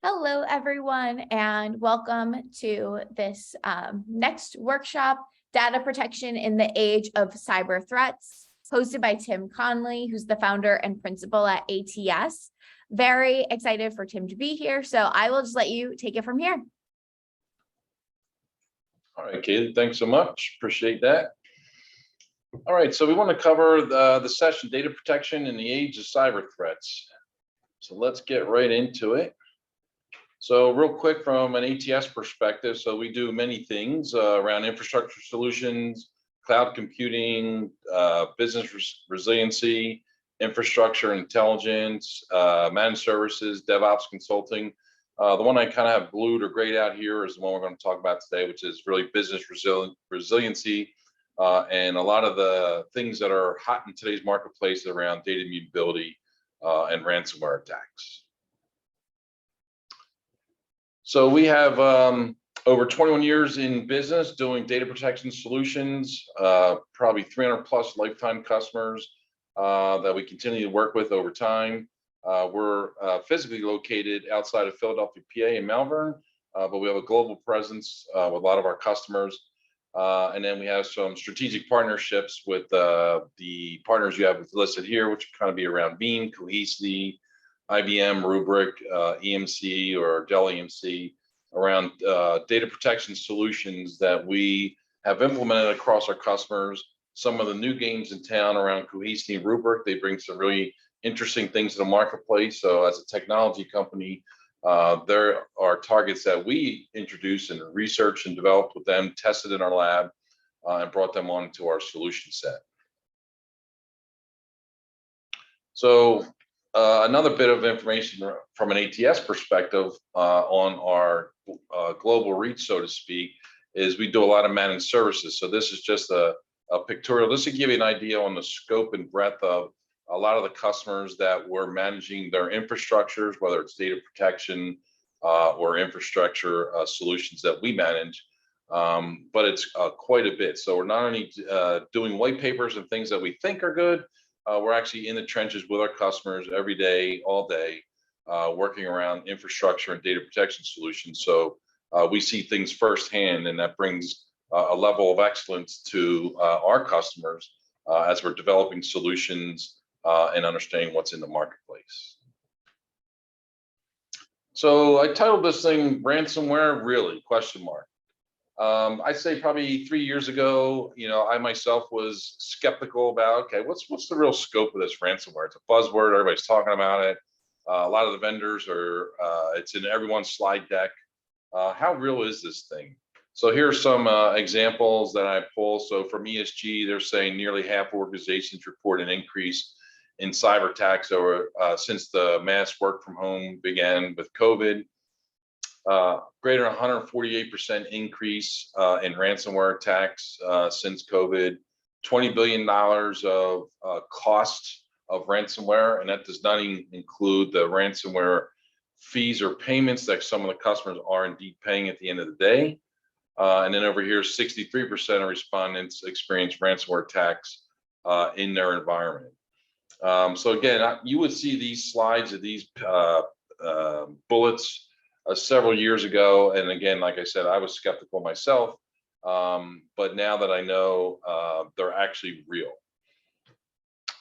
Hello, everyone, and welcome to this next workshop, Data Protection in the Age of Cyber Threats, hosted by Tim Conley, who's the founder and principal at ATS. Very excited for Tim to be here, so I will just let you take it from here. All right, Kate, thanks so much. Appreciate that. All right, so we want to cover the session, Data Protection in the Age of Cyber Threats. So let's get right into it. So real quick from an ATS perspective, so we do many things around infrastructure solutions, cloud computing, business resiliency, infrastructure intelligence, managed services, DevOps consulting. The one I kind of have blued or grayed out here is the one we're going to talk about today, which is really business resiliency and a lot of the things that are hot in today's marketplace around data immutability and ransomware attacks. So we have over 21 years in business doing data protection solutions, probably 300 plus lifetime customers that we continue to work with over time. We're physically located outside of Philadelphia, PA in Malvern, but we have a global presence with a lot of our customers. And then we have some strategic partnerships with the partners you have listed here, which kind of be around Veeam, Cohesity, IBM, Rubrik, EMC or Dell EMC, around data protection solutions that we have implemented across our customers. Some of the new games in town around Cohesity and Rubrik, they bring some really interesting things to the marketplace. So as a technology company, there are targets that we introduced and researched and developed with them, tested in our lab, and brought them onto our solution set. So another bit of information from an ATS perspective on our global reach, so to speak, is we do a lot of managed services. So this is just a pictorial. This will give you an idea on the scope and breadth of a lot of the customers that we're managing their infrastructures, whether it's data protection or infrastructure solutions that we manage. But it's quite a bit. So we're not only doing white papers and things that we think are good, we're actually in the trenches with our customers every day, all day, working around infrastructure and data protection solutions. So we see things firsthand, and that brings a level of excellence to our customers as we're developing solutions and understanding what's in the marketplace. So I titled this thing "Ransomware Really?" ? I say probably 3 years ago, I myself was skeptical about, okay, what's the real scope of this ransomware? It's a buzzword, everybody's talking about it. A lot of the vendors are, it's in everyone's slide deck. How real is this thing? So here are some examples that I pull. So from ESG, they're saying nearly half organizations report an increase in cyber attacks since the mass work from home began with COVID. Greater than 148% increase in ransomware attacks since COVID. $20 billion of cost of ransomware, and that does not even include the ransomware fees or payments that some of the customers are indeed paying at the end of the day. And then over here, 63% of respondents experience ransomware attacks in their environment. So again, you would see these slides of these bullets several years ago, and again, like I said, I was skeptical myself, but now that I know, they're actually real.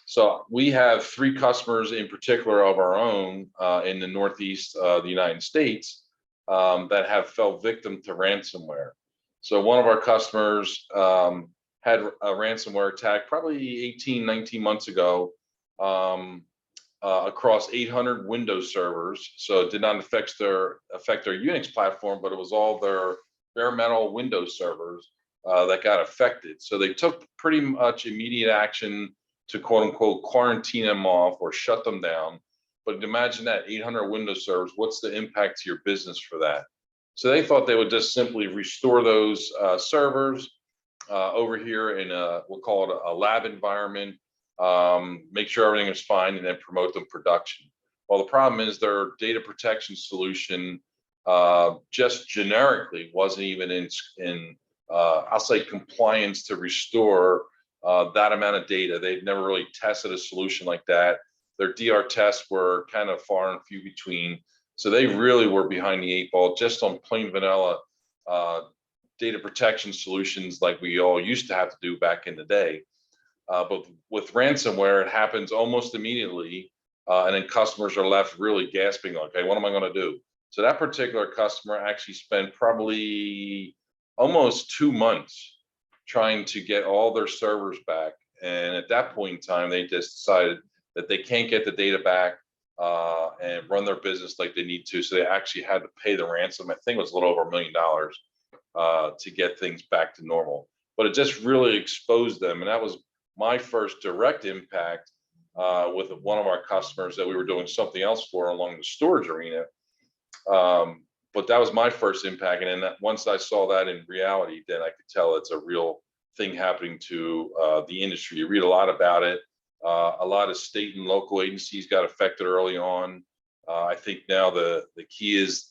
So we have 3 customers in particular of our own in the Northeast of the United States that have fell victim to ransomware. So one of our customers had a ransomware attack probably 18, 19 months ago across 800 Windows servers. So it did not affect their Unix platform, but it was all their bare metal Windows servers that got affected. So they took pretty much immediate action to quote unquote quarantine them off or shut them down. But imagine that 800 Windows servers, what's the impact to your business for that? So they thought they would just simply restore those servers over here in we'll call it a lab environment, make sure everything is fine, and then promote them production. Well, the problem is their data protection solution just generically wasn't even in I'll say compliance to restore that amount of data. They'd never really tested a solution like that. Their DR tests were kind of far and few between. So they really were behind the eight ball just on plain vanilla data protection solutions like we all used to have to do back in the day. But with ransomware, it happens almost immediately, and then customers are left really gasping, okay, what am I going to do? So that particular customer actually spent probably almost 2 months trying to get all their servers back. And at that point in time, they just decided that they can't get the data back and run their business like they need to. So they actually had to pay the ransom. I think it was a little over $1 million to get things back to normal. But it just really exposed them. And that was my first direct impact with one of our customers that we were doing something else for along the storage arena. But that was my first impact. And then once I saw that in reality, then I could tell it's a real thing happening to the industry. You read a lot about it. A lot of state and local agencies got affected early on. I think now the key is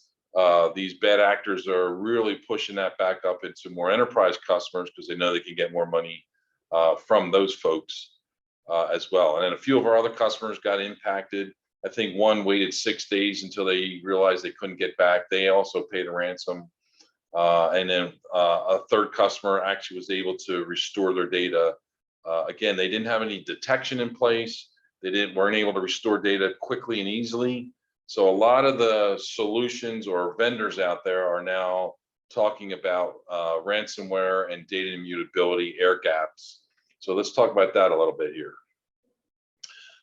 these bad actors are really pushing that back up into more enterprise customers because they know they can get more money from those folks as well. And then a few of our other customers got impacted. I think one waited 6 days until they realized they couldn't get back. They also paid a ransom. And then a third customer actually was able to restore their data. Again, they didn't have any detection in place. They weren't able to restore data quickly and easily. So a lot of the solutions or vendors out there are now talking about ransomware and data immutability, air gaps. So let's talk about that a little bit here.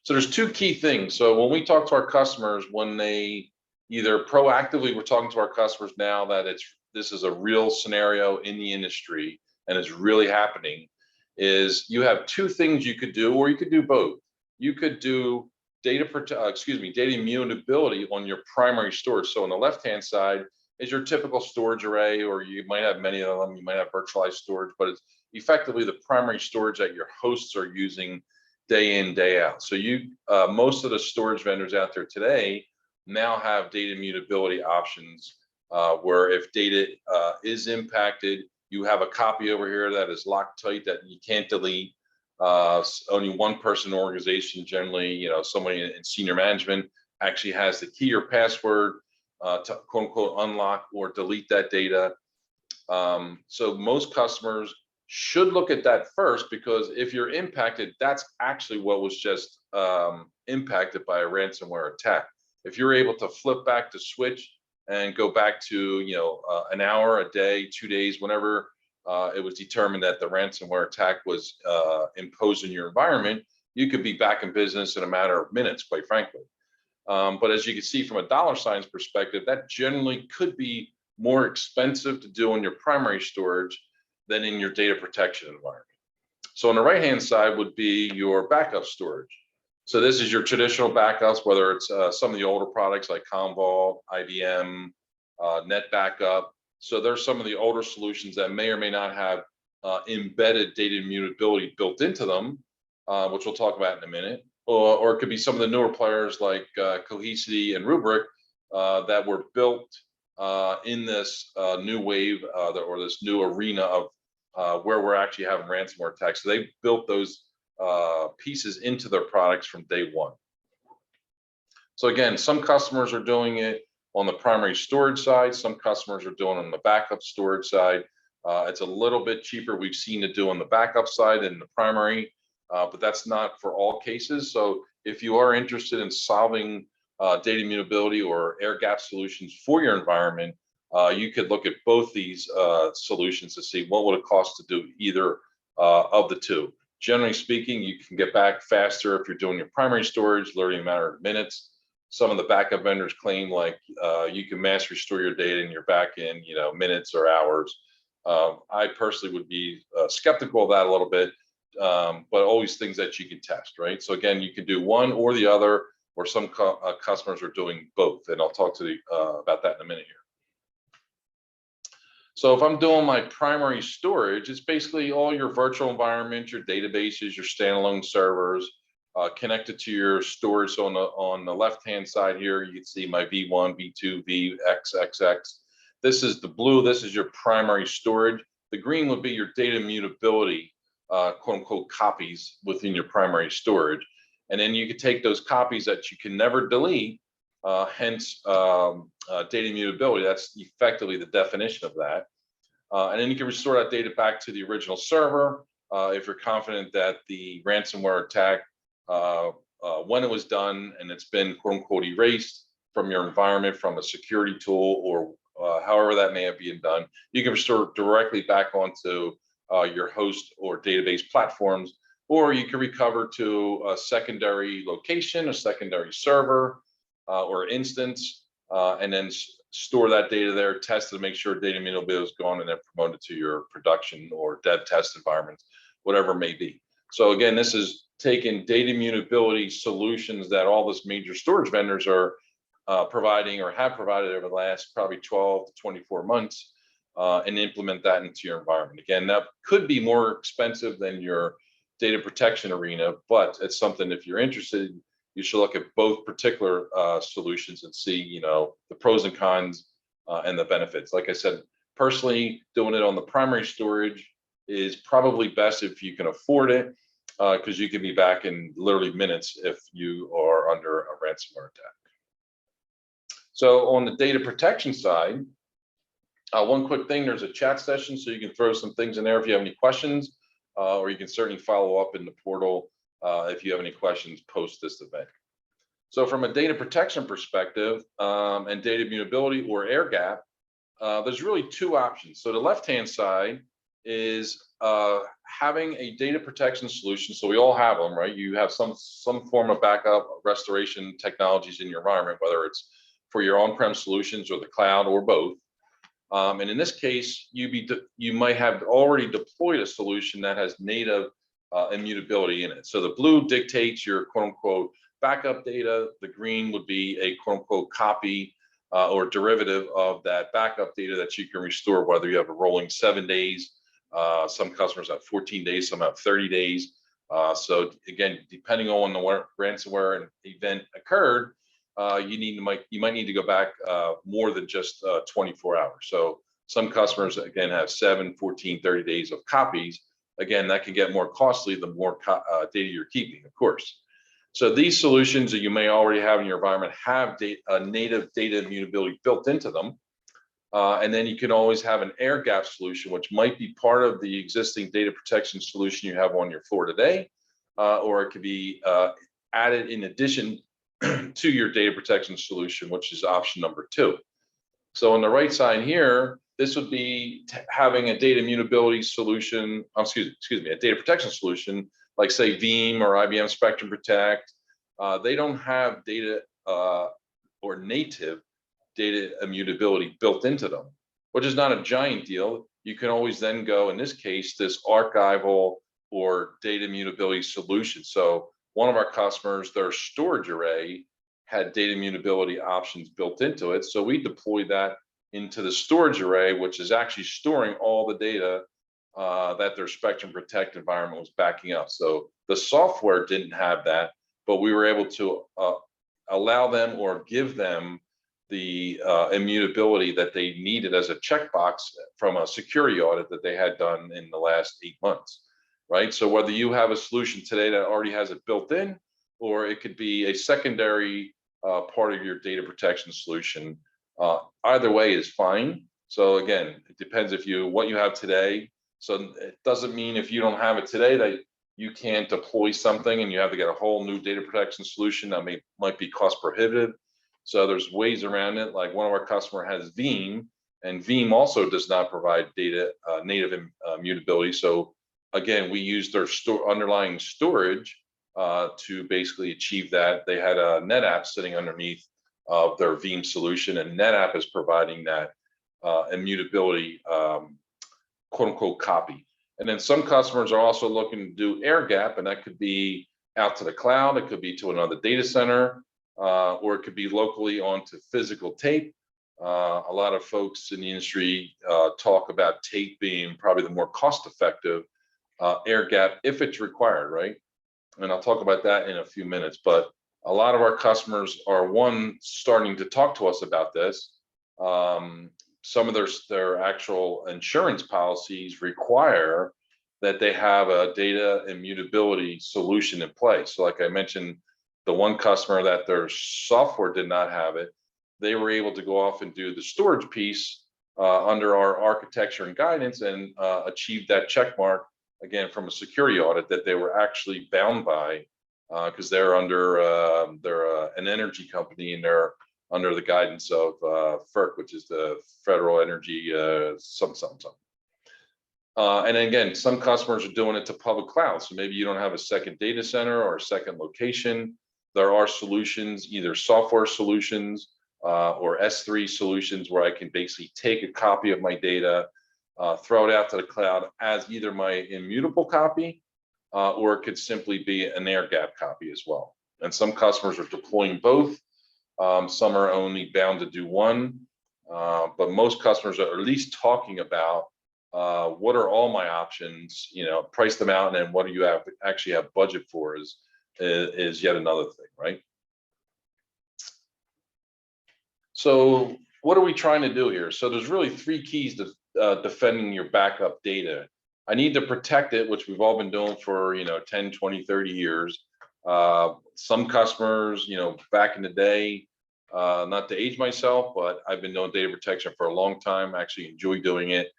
So there's two key things. So when we talk to our customers, when they either proactively, we're talking to our customers now that this is a real scenario in the industry and it's really happening, is you have two things you could do, or you could do both. You could do data immutability on your primary storage. So on the left-hand side is your typical storage array, or you might have many of them. You might have virtualized storage, but it's effectively the primary storage that your hosts are using day in, day out. So most of the storage vendors out there today now have data immutability options where if data is impacted, you have a copy over here that is locked tight that you can't delete. Only one person organization, generally, somebody in senior management, actually has the key or password to quote unquote unlock or delete that data. So most customers should look at that first, because if you're impacted, that's actually what was just impacted by a ransomware attack. If you're able to flip back the switch and go back to an hour, a day, 2 days, whenever it was determined that the ransomware attack was imposed in your environment, you could be back in business in a matter of minutes, quite frankly. But as you can see from a dollar signs perspective, that generally could be more expensive to do on your primary storage than in your data protection environment. So on the right-hand side would be your backup storage. So this is your traditional backups, whether it's some of the older products like Commvault, IBM, Net Backup. So there's some of the older solutions that may or may not have embedded data immutability built into them, which we'll talk about in a minute. Or it could be some of the newer players like Cohesity and Rubrik that were built in this new wave or this new arena of where we're actually having ransomware attacks. So they built those pieces into their products from day one. So again, some customers are doing it on the primary storage side. Some customers are doing it on the backup storage side. It's a little bit cheaper, we've seen to do on the backup side than the primary, but that's not for all cases. So if you are interested in solving data immutability or air gap solutions for your environment, you could look at both these solutions to see what would it cost to do either of the two. Generally speaking, you can get back faster if you're doing your primary storage, literally in a matter of minutes. Some of the backup vendors claim like you can mass restore your data and you're back in minutes or hours. I personally would be skeptical of that a little bit, but always things that you can test, right? So again, you can do one or the other, or some customers are doing both, and I'll talk to about that in a minute here. So if I'm doing my primary storage, it's basically all your virtual environment, your databases, your standalone servers connected to your storage. So on the left-hand side here, you can see my V1, V2, VXXX. This is the blue. This is your primary storage. The green would be your data immutability, quote unquote, copies within your primary storage. And then you could take those copies that you can never delete hence data immutability. That's effectively the definition of that. And then you can restore that data back to the original server if you're confident that the ransomware attack, when it was done and it's been quote unquote erased from your environment, from a security tool, or however that may have been done, you can restore directly back onto your host or database platforms, or you can recover to a secondary location, a secondary server or instance, and then store that data there, test it to make sure data immutability is gone, and then promote it to your production or dev test environments, whatever it may be. So again, this is taking data immutability solutions that all those major storage vendors are providing or have provided over the last probably 12 to 24 months and implement that into your environment. Again, that could be more expensive than your data protection arena, but it's something, if you're interested, you should look at both particular solutions and see, the pros and cons and the benefits. Like I said, personally, doing it on the primary storage is probably best if you can afford it, because you can be back in literally minutes if you are under a ransomware attack. So on the data protection side, one quick thing, there's a chat session, so you can throw some things in there if you have any questions, or you can certainly follow up in the portal if you have any questions post this event. So from a data protection perspective and data immutability or air gap, there's really two options. So the left-hand side is having a data protection solution. So we all have them, right? You have some form of backup restoration technologies in your environment, whether it's for your on-prem solutions or the cloud or both. And in this case, you might have already deployed a solution that has native immutability in it. So the blue dictates your quote unquote backup data. The green would be a quote unquote copy or derivative of that backup data that you can restore, whether you have a rolling 7 days. Some customers have 14 days, some have 30 days. So again, depending on the ransomware event occurred, you might need to go back more than just 24 hours. So some customers, again, have 7, 14, 30 days of copies. Again, that can get more costly the more data you're keeping, of course. So these solutions that you may already have in your environment have native data immutability built into them. And then you can always have an air gap solution, which might be part of the existing data protection solution you have on your floor today, or it could be added in addition to your data protection solution, which is option number 2. So on the right side here, this would be having a data immutability solution, excuse me, a data protection solution, like say Veeam or IBM Spectrum Protect. They don't have data or native data immutability built into them, which is not a giant deal. You can always then go, in this case, this archival or data immutability solution. So one of our customers, their storage array had data immutability options built into it. So we deployed that into the storage array, which is actually storing all the data that their Spectrum Protect environment was backing up. So the software didn't have that, but we were able to allow them or give them the immutability that they needed as a checkbox from a security audit that they had done in the last 8 months, right? So whether you have a solution today that already has it built in, or it could be a secondary part of your data protection solution, either way is fine. So again, it depends what you have today. So it doesn't mean if you don't have it today that you can't deploy something and you have to get a whole new data protection solution that might be cost prohibitive. So there's ways around it. Like one of our customer has Veeam, and Veeam also does not provide data native immutability. So again, we used their underlying storage to basically achieve that. They had a NetApp sitting underneath of their Veeam solution, and NetApp is providing that immutability quote unquote copy. And then some customers are also looking to do air gap, and that could be out to the cloud, it could be to another data center, or it could be locally onto physical tape. A lot of folks in the industry talk about tape being probably the more cost-effective air gap if it's required, right? And I'll talk about that in a few minutes. But a lot of our customers are starting to talk to us about this. Some of their actual insurance policies require that they have a data immutability solution in place. So like I mentioned, The one customer that their software did not have it, they were able to go off and do the storage piece under our architecture and guidance and achieve that check mark, again, from a security audit that they were actually bound by, because they're an energy company, and they're under the guidance of FERC, which is the Federal Energy something. And again, some customers are doing it to public cloud. So maybe you don't have a second data center or a second location. There are solutions, either software solutions or S3 solutions, where I can basically take a copy of my data, throw it out to the cloud as either my immutable copy, or it could simply be an air gap copy as well. And some customers are deploying both. Some are only bound to do one, but most customers are at least talking about what are all my options, price them out, and then what do you actually have budget for is yet another thing, right? So what are we trying to do here? So there's really three keys to defending your backup data. I need to protect it, which we've all been doing for 10, 20, 30 years. Some customers, back in the day, not to age myself, but I've been doing data protection for a long time. I actually enjoy doing it.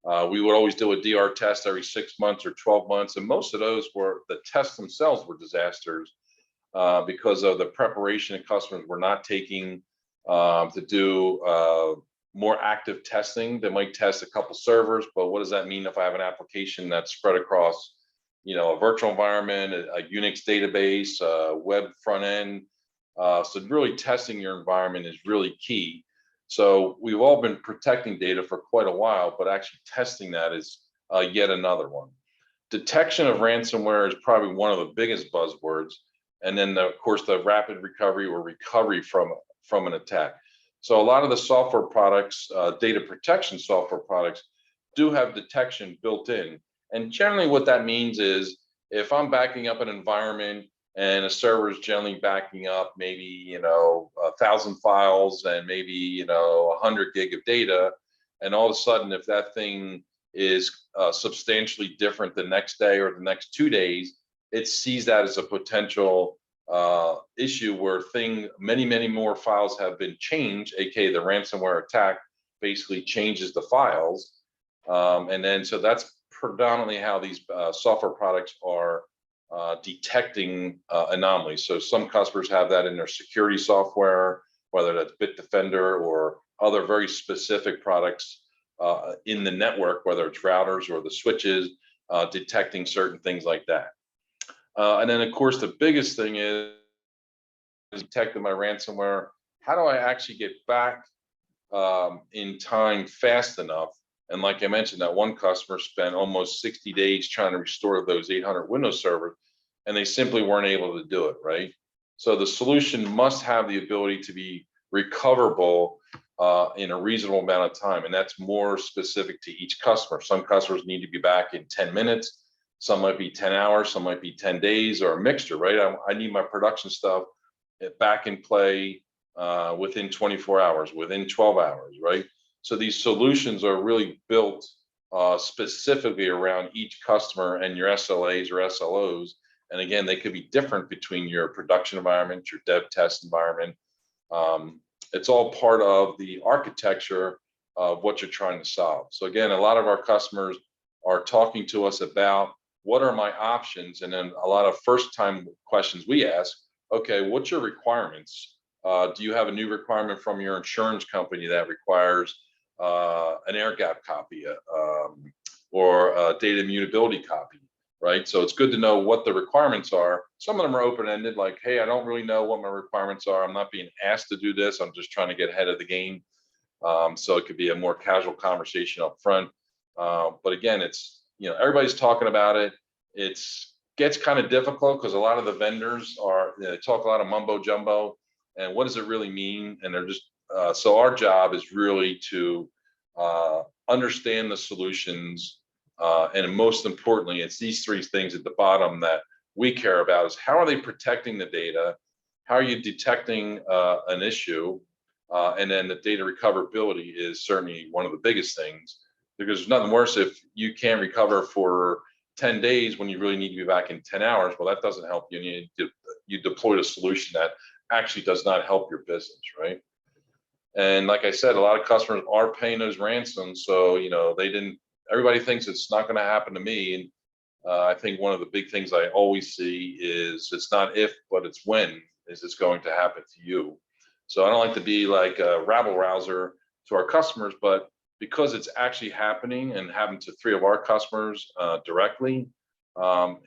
We would always do a DR test every 6 months or 12 months. And most of those were, the tests themselves were disasters because of the preparation that customers were not taking to do more active testing. They might test a couple servers, but what does that mean if I have an application that's spread across, a virtual environment, a Unix database, a web front end? So really testing your environment is really key. So we've all been protecting data for quite a while, but actually testing that is yet another one. Detection of ransomware is probably one of the biggest buzzwords. And then, of course, the rapid recovery or recovery from an attack. So a lot of the software products, data protection software products, do have detection built in. And generally what that means is if I'm backing up an environment and a server is generally backing up maybe 1,000 files and maybe 100 gig of data, and all of a sudden if that thing is substantially different the next day or the next 2 days, it sees that as a potential issue where many more files have been changed, aka the ransomware attack basically changes the files, and then so that's predominantly how these software products are detecting anomalies. So some customers have that in their security software, whether that's Bitdefender or other very specific products in the network, whether it's routers or the switches, detecting certain things like that. And then, of course, the biggest thing is detecting my ransomware. How do I actually get back in time fast enough? And like I mentioned, that one customer spent almost 60 days trying to restore those 800 Windows servers, and they simply weren't able to do it, right? So the solution must have the ability to be recoverable in a reasonable amount of time. And that's more specific to each customer. Some customers need to be back in 10 minutes. Some might be 10 hours, some might be 10 days, or a mixture, right? I need my production stuff back in play within 24 hours, within 12 hours, right? So these solutions are really built specifically around each customer and your SLAs or SLOs. And again, they could be different between your production environment, your dev test environment. It's all part of the architecture of what you're trying to solve. So again, a lot of our customers are talking to us about what are my options? And then a lot of first time questions we ask, okay, what's your requirements? Do you have a new requirement from your insurance company that requires an air gap copy or a data immutability copy, right? So it's good to know what the requirements are. Some of them are open-ended, like, hey, I don't really know what my requirements are. I'm not being asked to do this. I'm just trying to get ahead of the game. So it could be a more casual conversation up front. But again, it's, everybody's talking about it. It's gets kind of difficult because a lot of the vendors they talk a lot of mumbo jumbo, and what does it really mean? And they're just, so our job is really to understand the solutions. And most importantly, it's these three things at the bottom that we care about: is how are they protecting the data? How are you detecting an issue? And then the data recoverability is certainly one of the biggest things, because there's nothing worse if you can't recover for 10 days when you really need to be back in 10 hours. Well, that doesn't help you. you deployed a solution that actually does not help your business, right? And like I said, a lot of customers are paying those ransoms, so everybody thinks it's not going to happen to me. And I think one of the big things I always see is it's not if, but it's when is it's going to happen to you. So I don't like to be like a rabble rouser to our customers, but because it's actually happening and happened to 3 of our customers directly,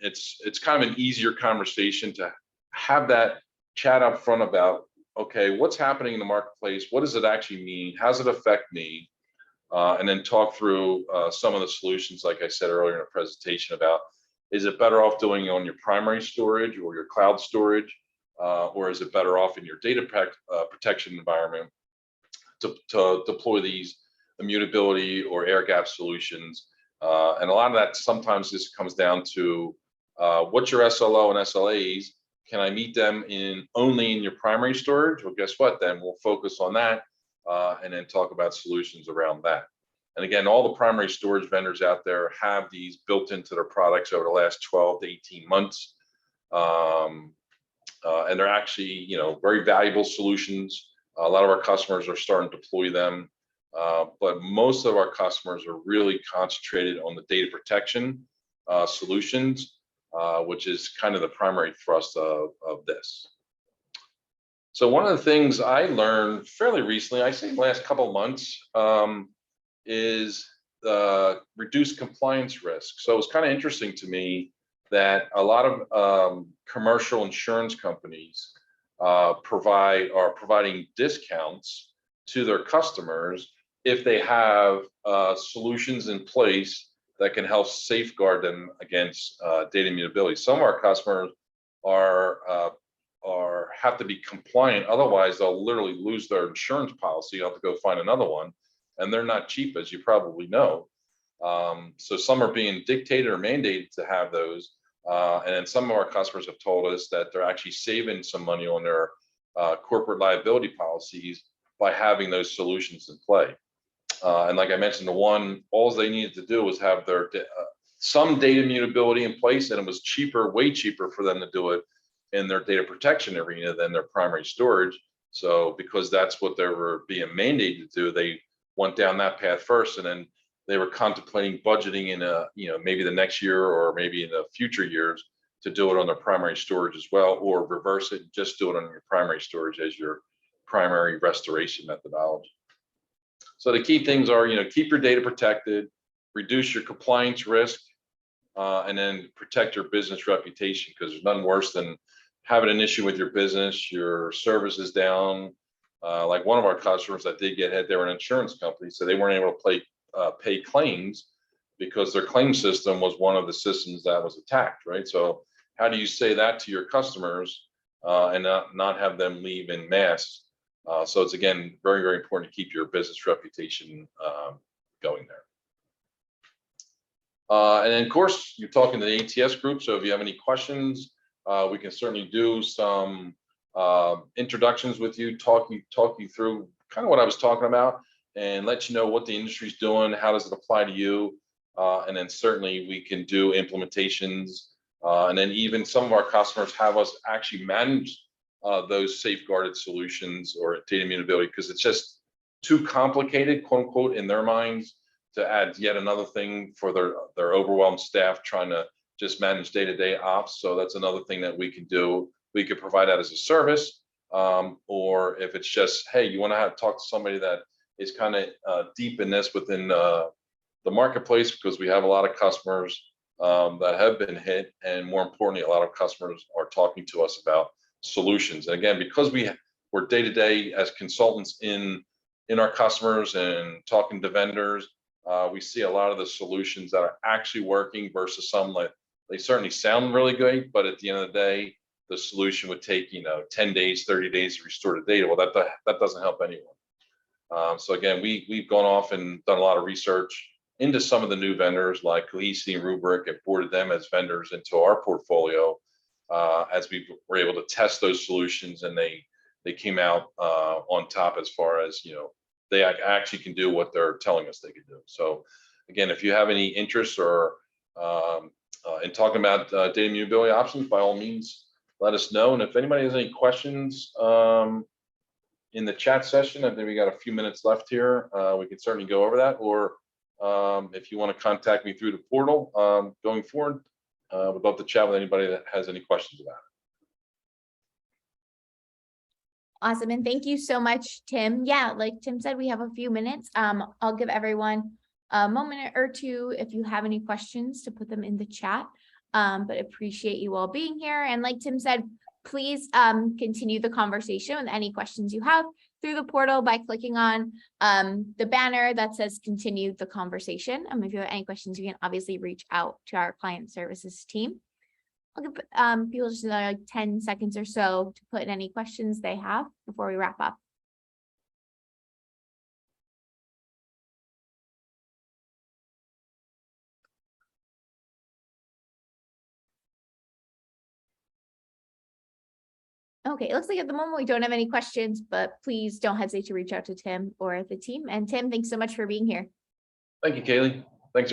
it's kind of an easier conversation to have that chat up front about, okay, what's happening in the marketplace? What does it actually mean? How does it affect me? And then talk through some of the solutions, like I said earlier in the presentation, about is it better off doing it on your primary storage or your cloud storage, or is it better off in your data protection environment to deploy these immutability or air gap solutions? And a lot of that sometimes this comes down to what's your SLO and SLAs? Can I meet them only in your primary storage? Well, guess what? Then we'll focus on that and then talk about solutions around that. And again, all the primary storage vendors out there have these built into their products over the last 12 to 18 months. And they're actually, very valuable solutions. A lot of our customers are starting to deploy them. But most of our customers are really concentrated on the data protection solutions, which is kind of the primary thrust of this. So one of the things I learned fairly recently, I say the last couple of months, is the reduced compliance risk. So it's kind of interesting to me that a lot of commercial insurance companies are providing discounts to their customers if they have solutions in place that can help safeguard them against data immutability. Some of our customers have to be compliant, otherwise they'll literally lose their insurance policy. You'll have to go find another one, and they're not cheap, as you probably know. So some are being dictated or mandated to have those, and then some of our customers have told us that they're actually saving some money on their corporate liability policies by having those solutions in play. And like I mentioned, all they needed to do was have their some data immutability in place, and it was cheaper, way cheaper for them to do it in their data protection arena than their primary storage. So because that's what they were being mandated to do, they went down that path first, and then they were contemplating budgeting in maybe the next year or maybe in the future years to do it on their primary storage as well, or reverse it and just do it on your primary storage as your primary restoration methodology. So the key things are, keep your data protected, reduce your compliance risk, and then protect your business reputation, because there's nothing worse than having an issue with your business, your service is down. Like one of our customers that did get hit, they were an insurance company, so they weren't able to pay claims because their claim system was one of the systems that was attacked, right? So how do you say that to your customers and not have them leave in mass? So it's, again, very, very important to keep your business reputation going there. And then, of course, you're talking to the ATS group, so if you have any questions, we can certainly do some introductions with you, talk you through kind of what I was talking about, and let you know what the industry's doing, how does it apply to you, and then certainly we can do implementations, and then even some of our customers have us actually manage those safeguarded solutions or data immutability, because it's just too complicated, quote unquote, in their minds, to add yet another thing for their overwhelmed staff trying to just manage day-to-day ops. So that's another thing that we can do. We could provide that as a service, or if it's just, hey, you want to talk to somebody that is kind of deep in this within the marketplace, because we have a lot of customers that have been hit, and more importantly, a lot of customers are talking to us about solutions. And again, because we're day-to-day as consultants in our customers and talking to vendors, we see a lot of the solutions that are actually working versus some that they certainly sound really good, but at the end of the day, the solution would take 10 days, 30 days to restore the data. Well, that doesn't help anyone. So again, we've gone off and done a lot of research into some of the new vendors like Cohesity and Rubrik, and boarded them as vendors into our portfolio as we were able to test those solutions, and they came out on top as far as they actually can do what they're telling us they can do. So again, if you have any interest or in talking about data immutability options, by all means, let us know. And if anybody has any questions in the chat session, I think we got a few minutes left here. We can certainly go over that. Or if you want to contact me through the portal going forward, would love to chat with anybody that has any questions about it. Awesome. And thank you so much, Tim. Yeah, like Tim said, we have a few minutes. I'll give everyone a moment or two if you have any questions to put them in the chat. But appreciate you all being here. And like Tim said, please continue the conversation with any questions you have through the portal by clicking on the banner that says continue the conversation. If you have any questions, you can obviously reach out to our client services team. I'll give people just another like 10 seconds or so to put in any questions they have before we wrap up. Okay, it looks like at the moment we don't have any questions, but please don't hesitate to reach out to Tim or the team. And Tim, thanks so much for being here. Thank you, Kaylee. Thanks, everybody.